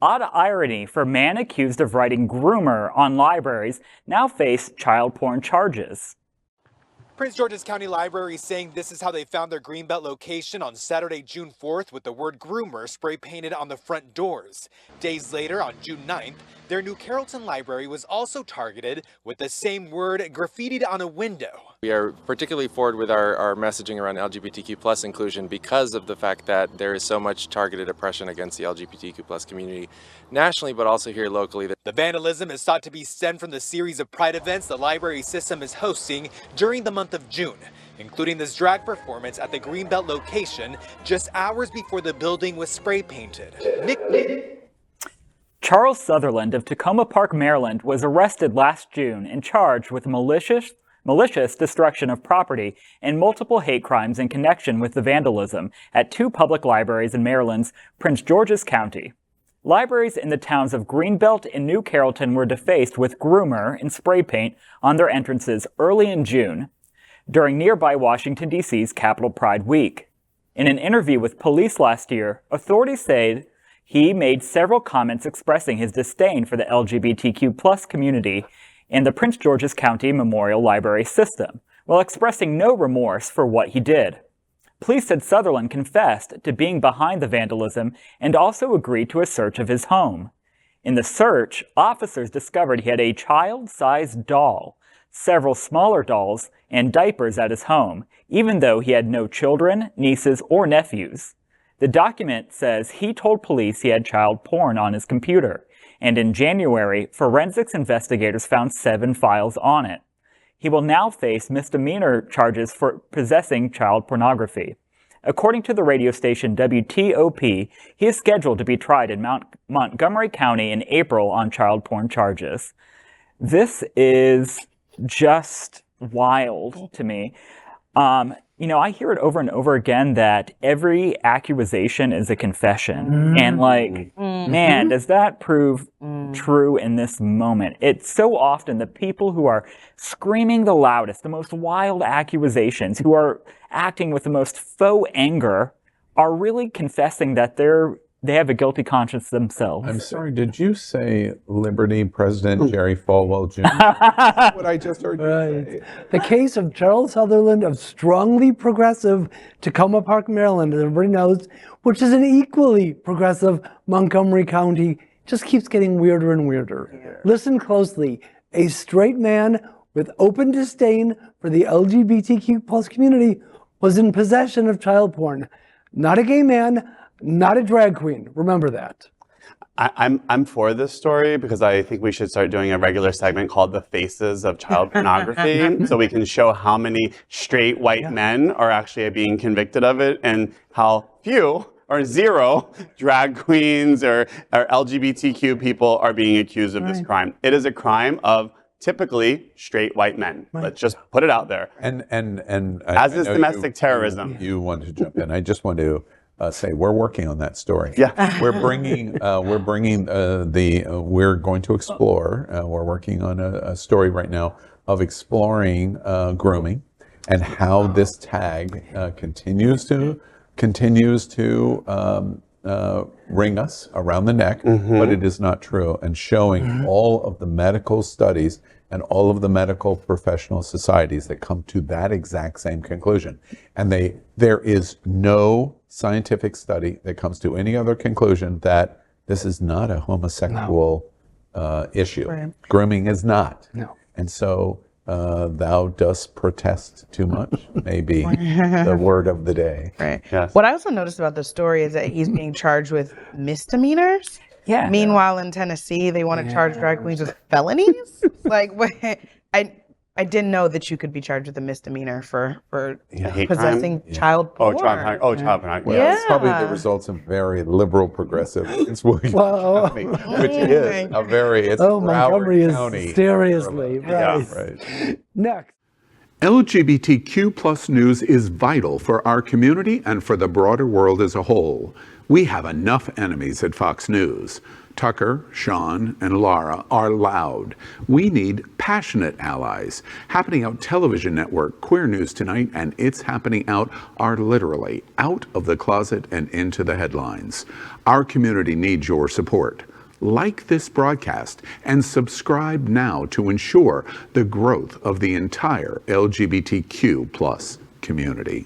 Odd irony for man accused of writing Groomer on libraries now face child porn charges. Prince George's County Library saying this is how they found their Greenbelt location on Saturday, June 4th, with the word Groomer spray painted on the front doors. Days later, on June 9th, their New Carrolton library was also targeted with the same word graffitied on a window. We are particularly forward with our messaging around LGBTQ plus inclusion because of the fact that there is so much targeted oppression against the LGBTQ plus community nationally, but also here locally. The vandalism is thought to be stemmed from the series of pride events the library system is hosting during the month of June, including this drag performance at the Greenbelt location just hours before the building was spray painted. Charles Sutherland of Takoma Park, Maryland, was arrested last June and charged with malicious destruction of property and multiple hate crimes in connection with the vandalism at two public libraries in Maryland's Prince George's County. Libraries in the towns of Greenbelt and New Carrolton were defaced with Groomer and spray paint on their entrances early in June, during nearby Washington, D.C.'s Capitol Pride Week. In an interview with police last year, authorities said he made several comments expressing his disdain for the LGBTQ plus community and the Prince George's County Memorial Library system, while expressing no remorse for what he did. Police said Sutherland confessed to being behind the vandalism and also agreed to a search of his home. In the search, officers discovered he had a child-sized doll, several smaller dolls, and diapers at his home, even though he had no children, nieces, or nephews. The document says he told police he had child porn on his computer, and in January, forensics investigators found 7 files on it. He will now face misdemeanor charges for possessing child pornography. According to the radio station WTOP, he is scheduled to be tried in Montgomery County in April on child porn charges. This is just wild to me. I hear it over and over again that every accusation is a confession. And man, does that prove true in this moment? It's so often the people who are screaming the loudest, the most wild accusations, who are acting with the most faux anger, are really confessing that they have a guilty conscience themselves. I'm sorry, did you say Liberty President Jerry Falwell Jr.? That's what I just heard you say. The case of Charles Sutherland of strongly progressive Takoma Park, Maryland, as everybody knows, which is an equally progressive Montgomery County, just keeps getting weirder and weirder. Yeah. Listen closely. A straight man with open disdain for the LGBTQ plus community was in possession of child porn. Not a gay man, not a drag queen. Remember that. I'm for this story because I think we should start doing a regular segment called The Faces of Child Pornography so we can show how many straight white men are actually being convicted of it and how few or zero drag queens or LGBTQ people are being accused of this crime. It is a crime of typically straight white men. Let's just put it out there. And as is domestic terrorism. You want to jump in. I just want to say we're working on that story. Yeah, we're going to explore. We're working on a story right now of exploring grooming and how this tag continues to ring us around the neck, but it is not true, and showing all of the medical studies and all of the medical professional societies that come to that exact same conclusion. And there is no scientific study that comes to any other conclusion that this is not a homosexual issue. Right. Grooming is not. No. And so thou dost protest too much, maybe the word of the day. Right. Yes. What I also noticed about the story is that he's being charged with misdemeanors. Yeah. Meanwhile, in Tennessee, they want to charge drag queens with felonies. I didn't know that you could be charged with a misdemeanor for possessing child porn. Child porn. Well, it's probably the results of very liberal progressive Prince William County, which is a very, it's Montgomery County. Is seriously, right. Yeah, right. Next. LGBTQ plus news is vital for our community and for the broader world as a whole. We have enough enemies at Fox News. Tucker, Sean, and Laura are loud. We need passionate allies. Happening Out Television Network, Queer News Tonight, and It's Happening Out are literally out of the closet and into the headlines. Our community needs your support. like this broadcast and subscribe now to ensure the growth of the entire LGBTQ+ community.